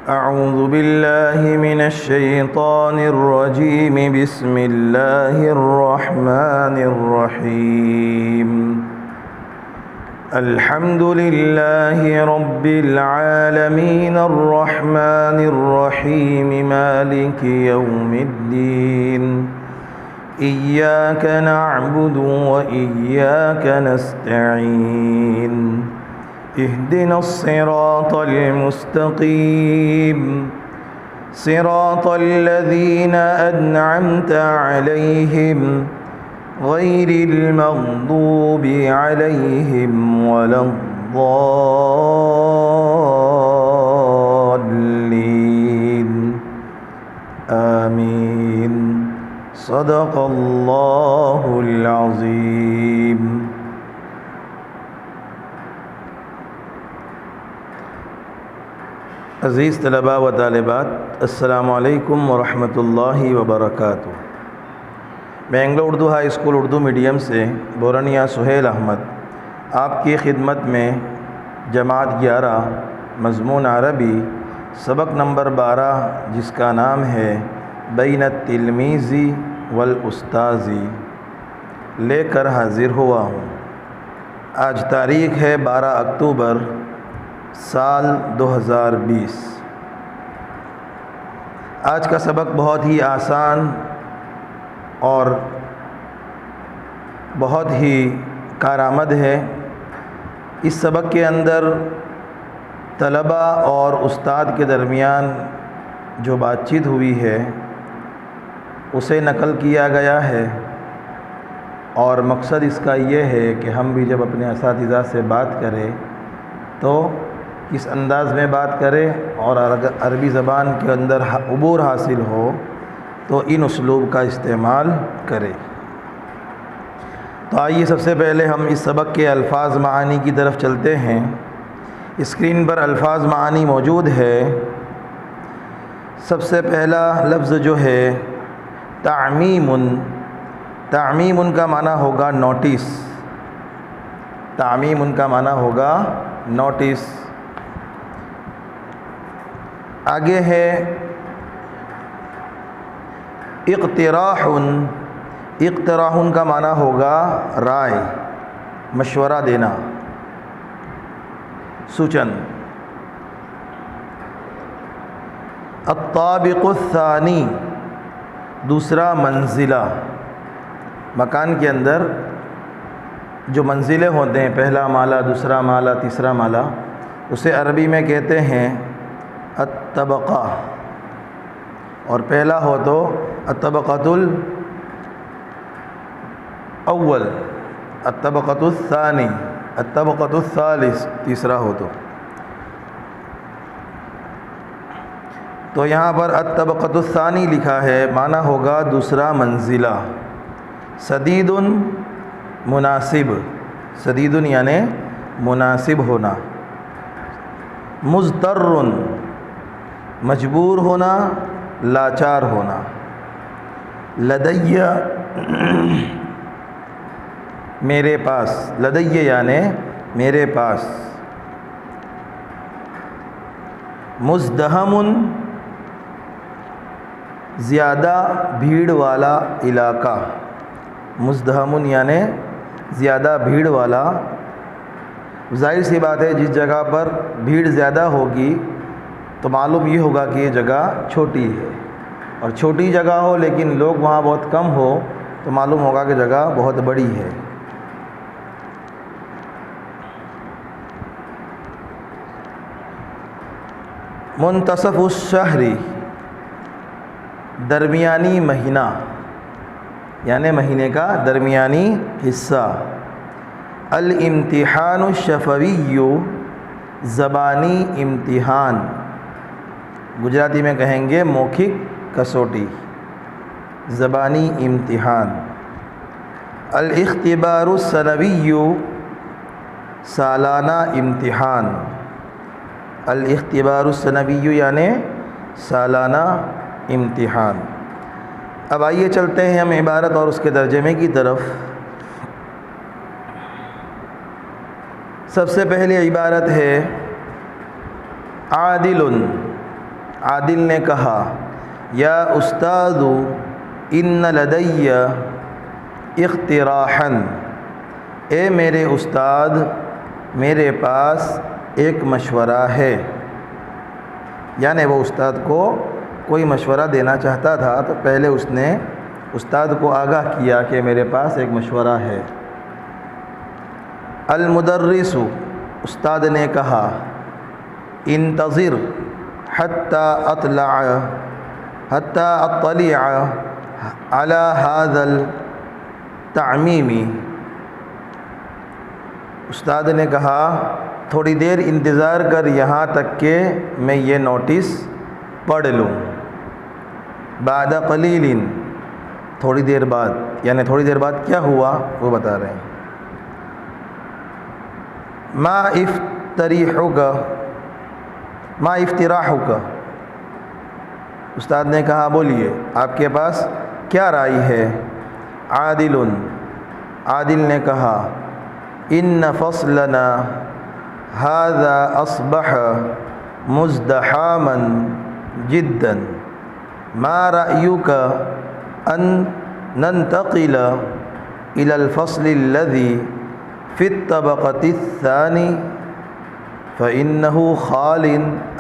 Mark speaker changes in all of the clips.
Speaker 1: أعوذ بالله من الشيطان الرجيم بسم الله الرحمن الرحيم الحمد لله رب العالمين الرحمن الرحيم مالك يوم الدين إياك نعبد وإياك نستعين اهدنا الصراط المستقيم صراط الذين أنعمت عليهم غير المغضوب عليهم ولا الضالين آمين صدق الله العظيم. عزیز طلباء و طالبات، السلام علیکم ورحمۃ اللہ وبرکاتہ. میں Anglo Urdu high school Urdu medium سے بورانیہ سہیل احمد آپ کی خدمت میں جماعت 11 مضمون عربی سبق نمبر 12 جس کا نام ہے بین التلمیذ والاستاذ لے کر حاضر ہوا ہوں. آج تاریخ ہے 12 اکتوبر سال 2020. آج کا سبق بہت ہی آسان اور بہت ہی کارآمد ہے. اس سبق کے اندر طلباء اور استاد کے درمیان جو بات چیت ہوئی ہے اسے نقل کیا گیا ہے، اور مقصد اس کا یہ ہے کہ ہم بھی جب اپنے اساتذہ سے بات کریں تو کس انداز میں بات کرے اور عربی زبان کے اندر عبور حاصل ہو تو ان اسلوب کا استعمال کرے. تو آئیے سب سے پہلے ہم اس سبق کے الفاظ معانی کی طرف چلتے ہیں. اسکرین پر الفاظ معانی موجود ہے. سب سے پہلا لفظ جو ہے تعمیم. تعمیم کا معنی ہوگا نوٹس. تعمیم کا معنی ہوگا نوٹس. آگے ہے اقتراح. اقتراح کا معنی ہوگا رائے، مشورہ دینا، سوچن. الطابق الثانی دوسرا منزلہ. مکان کے اندر جو منزلیں ہوتے ہیں، پہلا مالا، دوسرا مالا، تیسرا مالا، اسے عربی میں کہتے ہیں الطبقہ. اور پہلا ہو تو الطبقۃ الاول، الطبقۃ الثانی، الطبقۃ الثالث تیسرا ہو تو یہاں پر الطبقۃ الثانی لکھا ہے، معنی ہوگا دوسرا منزلہ. سدید مناسب. سدید یعنی مناسب ہونا. مضطر مجبور ہونا، لاچار ہونا. لدی میرے پاس. لدی یعنی میرے پاس. مزدحم زیادہ بھیڑ والا علاقہ. مزدحم یعنی زیادہ بھیڑ والا. ظاہر سی بات ہے جس جگہ پر بھیڑ زیادہ ہوگی تو معلوم یہ ہوگا کہ یہ جگہ چھوٹی ہے، اور چھوٹی جگہ ہو لیکن لوگ وہاں بہت کم ہو تو معلوم ہوگا کہ جگہ بہت بڑی ہے. منتصف الشہر درمیانی مہینہ، یعنی مہینے کا درمیانی حصہ. الامتحان الشفوی زبانی امتحان. گجراتی میں کہیں گے مૌخک کسوٹی، زبانی امتحان. الاختبار السنوی سالانہ امتحان. الاختبار السنوی یعنی سالانہ امتحان. اب آئیے چلتے ہیں ہم عبارت اور اس کے ترجمے کی طرف. سب سے پہلی عبارت ہے عادل. عادل نے کہا یا استاد ان لدی اقتراحا، اے میرے استاد میرے پاس ایک مشورہ ہے. یعنی وہ استاد کو کوئی مشورہ دینا چاہتا تھا تو پہلے اس نے استاد کو آگاہ کیا کہ میرے پاس ایک مشورہ ہے. المدرس، استاد نے کہا انتظر حتی اطلع علی هذا التعمیم. استاد نے کہا تھوڑی دیر انتظار کر یہاں تک کہ میں یہ نوٹس پڑھ لوں. بعد قلیل، تھوڑی دیر بعد. یعنی تھوڑی دیر بعد کیا ہوا وہ بتا رہے ہیں. ما افتراحک، استاد نے کہا بولیے آپ کے پاس کیا رائے ہے. عادل نے کہا ان فصلنا هذا اصبح مزدحاما جدا، ما رأيك ان ننتقل الى الفصل الذي في الطبقة الثاني فإنه خال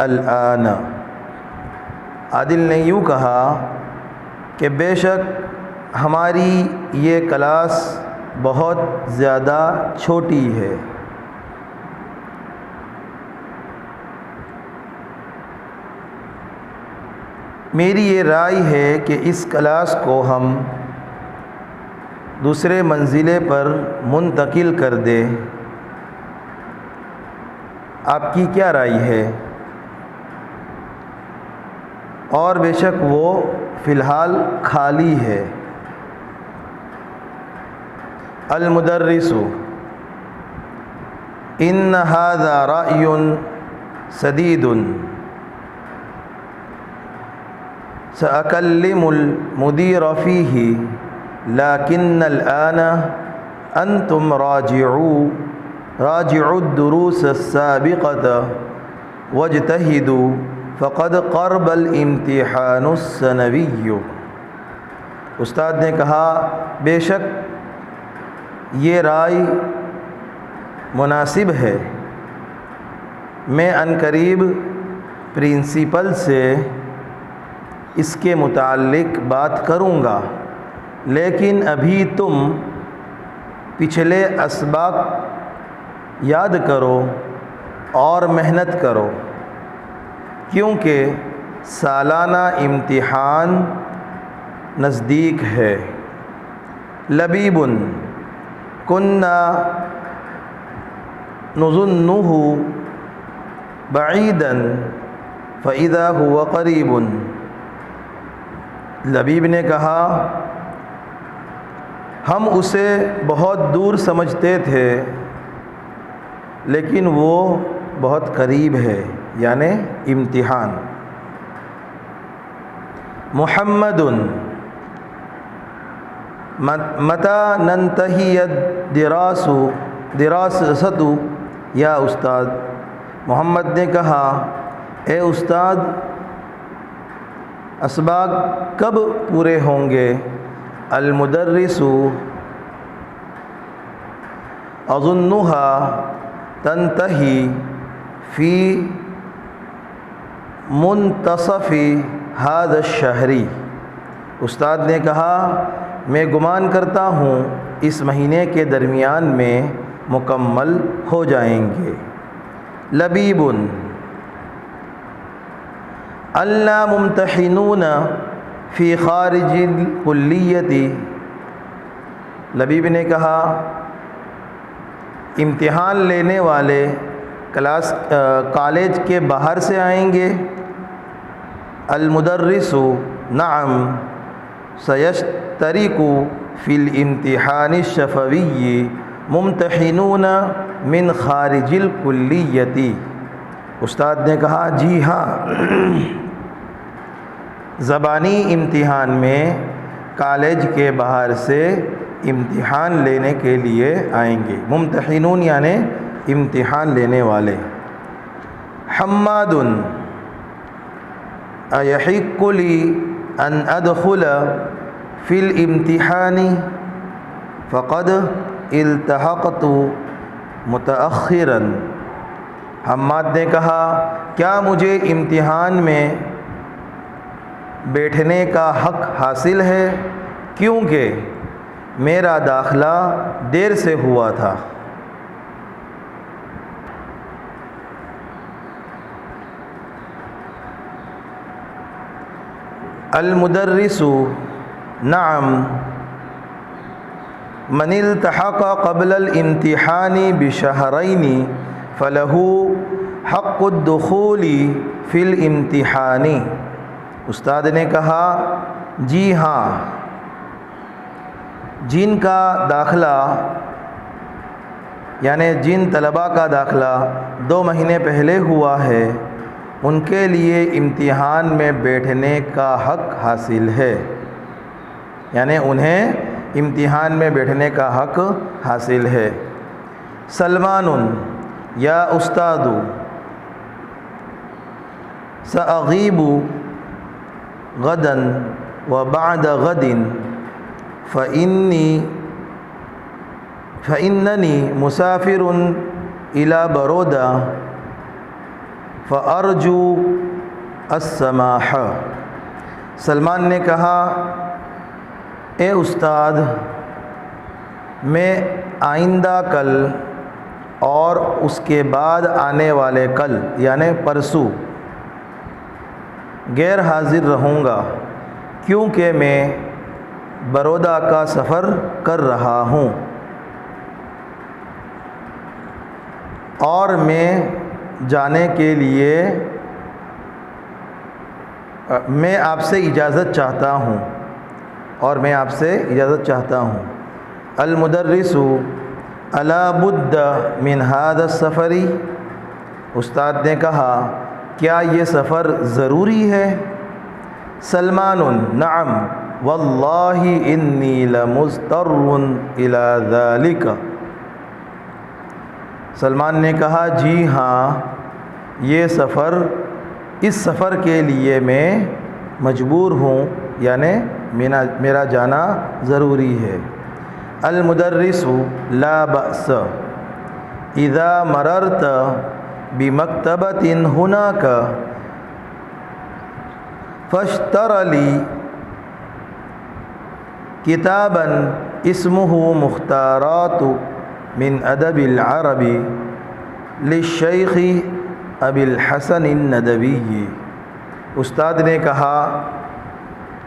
Speaker 1: الآن. عادل نے یوں کہا کہ بے شک ہماری یہ کلاس بہت زیادہ چھوٹی ہے. میری یہ رائے ہے کہ اس کلاس کو ہم دوسرے منزلے پر منتقل کر دے. آپ کی کیا رائے ہے؟ اور بے شک وہ فی الحال خالی ہے. المدرس ان هذا رأی سدید سأکلم المدیر فیہ لیکن الآن انتم راجعوا الدروس السابقة واجتہدوا فقد قرب الامتحان السنوی. استاد نے کہا بے شک یہ رائے مناسب ہے. میں عنقریب پرنسپل سے اس کے متعلق بات کروں گا، لیکن ابھی تم پچھلے اسباق یاد کرو اور محنت کرو، کیونکہ سالانہ امتحان نزدیک ہے. لبیب کننا نظنہ بعیدا فاذا هو قریب. لبیب نے کہا ہم اسے بہت دور سمجھتے تھے لیکن وہ بہت قریب ہے، یعنی امتحان. محمد متى ننتہی دراست یا استاد. محمد نے کہا اے استاد اسباق کب پورے ہوں گے. المدرس اظنها تنتہی فی منتصف هذا الشہر. استاد نے کہا میں گمان کرتا ہوں اس مہینے کے درمیان میں مکمل ہو جائیں گے. لبیب الا ممتحنون فی خارج الکلیت. لبیب نے کہا امتحان لینے والے کالج کے باہر سے آئیں گے. المدرس نعم سیشترک فی الامتحان الشفوی ممتحنون من خارج الکلیت. استاد نے کہا جی ہاں، زبانی امتحان میں کالج کے باہر سے امتحان لینے کے لیے آئیں گے. ممتحنون یعنی امتحان لینے والے. حماد أيحق لي أن أدخل في الامتحان فقد التحقت متأخرا. حماد نے کہا کیا مجھے امتحان میں بیٹھنے کا حق حاصل ہے کیونکہ میرا داخلہ دیر سے ہوا تھا. المدرس نعم من التحق قبل الامتحان بشهرين فله حق الدخول في الامتحان. استاد نے کہا جی ہاں، جن کا داخلہ یعنی جن طلباء کا داخلہ 2 مہینے پہلے ہوا ہے ان کے لیے امتحان میں بیٹھنے کا حق حاصل ہے، یعنی انہیں امتحان میں بیٹھنے کا حق حاصل ہے. سلمان یا استاد سأغیب غدا وبعد غد فإنني مسافر إلى برودا فأرجو السماح. سلمان نے کہا اے استاد میں آئندہ کل اور اس کے بعد آنے والے کل یعنی پرسوں غیر حاضر رہوں گا کیونکہ میں برودا کا سفر کر رہا ہوں اور میں جانے کے لیے میں آپ سے اجازت چاہتا ہوں المدرس الا بد من هذا السفر. استاد نے کہا کیا یہ سفر ضروری ہے؟ سلمان نعم واللہ انی لمضطر الی ذلک. سلمان نے کہا جی ہاں اس سفر کے لیے میں مجبور ہوں یعنی میرا جانا ضروری ہے. المدرس لا بأس اذا مررت بمکتبۃ هناک فاشتر لی کتابا اسمه مختارات من ادب العرب للشیخ ابی الحسن الندوی. استاد نے کہا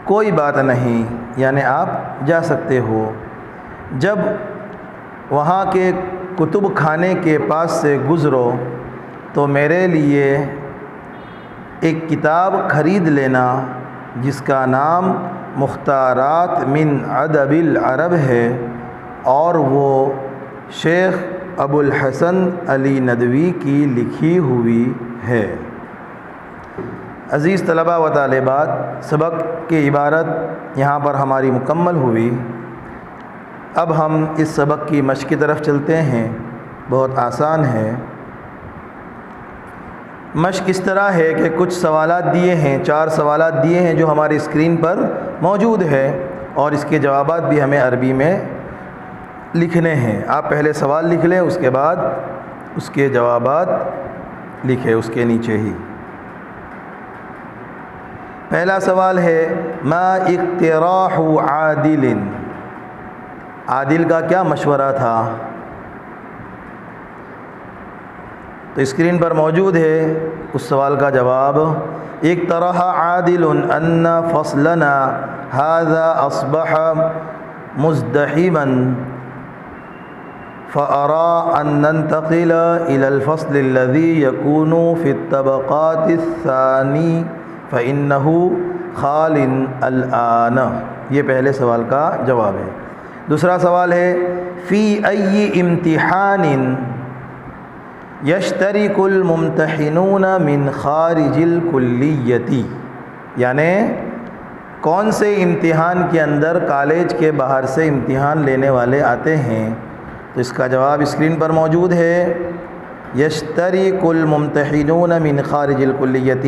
Speaker 1: کوئی بات نہیں یعنی آپ جا سکتے ہو. جب وہاں کے کتب خانے کے پاس سے گزرو تو میرے لیے ایک کتاب خرید لینا جس کا نام مختارات من ادب العرب ہے اور وہ شیخ ابو الحسن علی ندوی کی لکھی ہوئی ہے. عزیز طلباء و طالبات، سبق کی عبارت یہاں پر ہماری مکمل ہوئی. اب ہم اس سبق کی مشق کی طرف چلتے ہیں. بہت آسان ہے. مشق اس طرح ہے کہ کچھ سوالات دیے ہیں، 4 سوالات دیے ہیں جو ہماری اسکرین پر موجود ہے اور اس کے جوابات بھی ہمیں عربی میں لکھنے ہیں. آپ پہلے سوال لکھ لیں، اس کے بعد اس کے جوابات لکھیں اس کے نیچے ہی. پہلا سوال ہے ما اقتراح عادل. عادل کا کیا مشورہ تھا؟ تو اسکرین پر موجود ہے اس سوال کا جواب. اقترح عادل ان فصلنا هذا اصبح مزدحما فأرى أن ننتقل إلى الفصل الذي يكون في الطبقات الثاني فإنه خال الآن. یہ پہلے سوال کا جواب ہے. دوسرا سوال ہے فی ای امتحان یشترک الممتحنون من خارج الکلیۃ. یعنی کون سے امتحان کے اندر کالج کے باہر سے امتحان لینے والے آتے ہیں؟ تو اس کا جواب اسکرین پر موجود ہے. یشترک الممتحنون من خارج الکلیۃ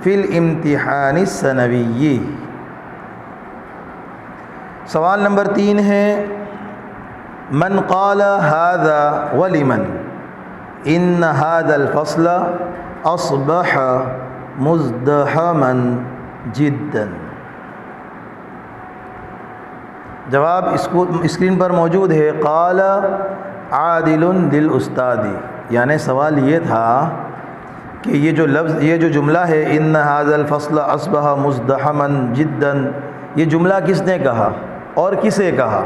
Speaker 1: فی الامتحان السنوی۔ سوال نمبر 3 ہے من قال هذا ولمن ان هذا الفصل اصبح مزدحما جدا۔ جواب اسکرین پر موجود ہے، قال عادل للاستاذ، یعنی سوال یہ تھا کہ یہ جو جملہ ہے ان هذا الفصل اصبح مزدحما جدا، یہ جملہ کس نے کہا اور کسے کہا؟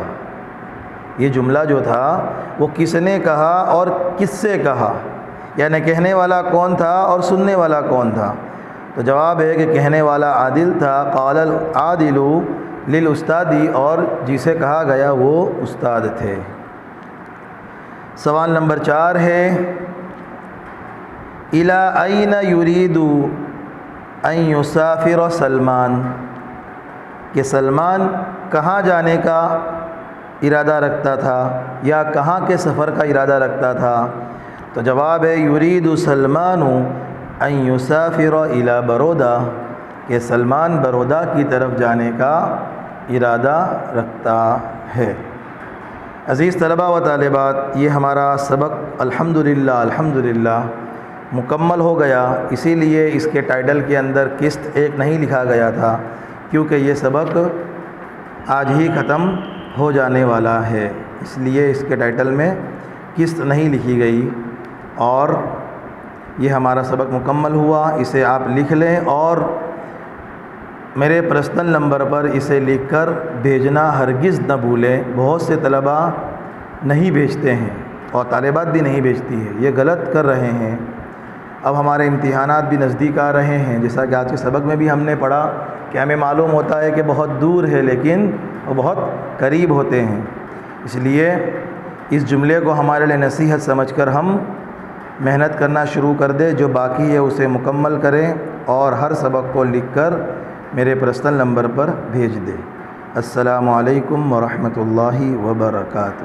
Speaker 1: یہ جملہ جو تھا وہ کس نے کہا اور کس سے کہا، یعنی کہنے والا کون تھا اور سننے والا کون تھا؟ تو جواب ہے کہ کہنے والا عادل تھا، قال العادل للاستاذ، اور جسے کہا گیا وہ استاد تھے۔ سوال نمبر 4 ہے الی این یرید ان یسافر سلمان، کہ سلمان کہاں جانے کا ارادہ رکھتا تھا یا کہاں کے سفر کا ارادہ رکھتا تھا؟ تو جواب ہے یرید سلمان ان یسافر الی برودا، کہ سلمان برودا کی طرف جانے کا ارادہ رکھتا ہے۔ عزیز طلباء و طالبات، یہ ہمارا سبق الحمدللہ مکمل ہو گیا۔ اسی لیے اس کے ٹائٹل کے اندر قسط 1 نہیں لکھا گیا تھا، کیونکہ یہ سبق آج ہی ختم ہو جانے والا ہے، اس لیے اس کے ٹائٹل میں قسط نہیں لکھی گئی، اور یہ ہمارا سبق مکمل ہوا۔ اسے آپ لکھ لیں اور میرے پرسنل نمبر پر اسے لکھ کر بھیجنا ہرگز نہ بھولیں۔ بہت سے طلباء نہیں بھیجتے ہیں اور طالبات بھی نہیں بھیجتی ہے، یہ غلط کر رہے ہیں۔ اب ہمارے امتحانات بھی نزدیک آ رہے ہیں، جیسا کہ آج کے سبق میں بھی ہم نے پڑھا کہ ہمیں معلوم ہوتا ہے کہ بہت دور ہے لیکن وہ بہت قریب ہوتے ہیں، اس لیے اس جملے کو ہمارے لیے نصیحت سمجھ کر ہم محنت کرنا شروع کر دیں، جو باقی ہے اسے مکمل کریں اور ہر سبق کو لکھ کر میرے پرسنل نمبر پر بھیج دیں۔ السلام علیکم ورحمۃ اللہ وبرکاتہ۔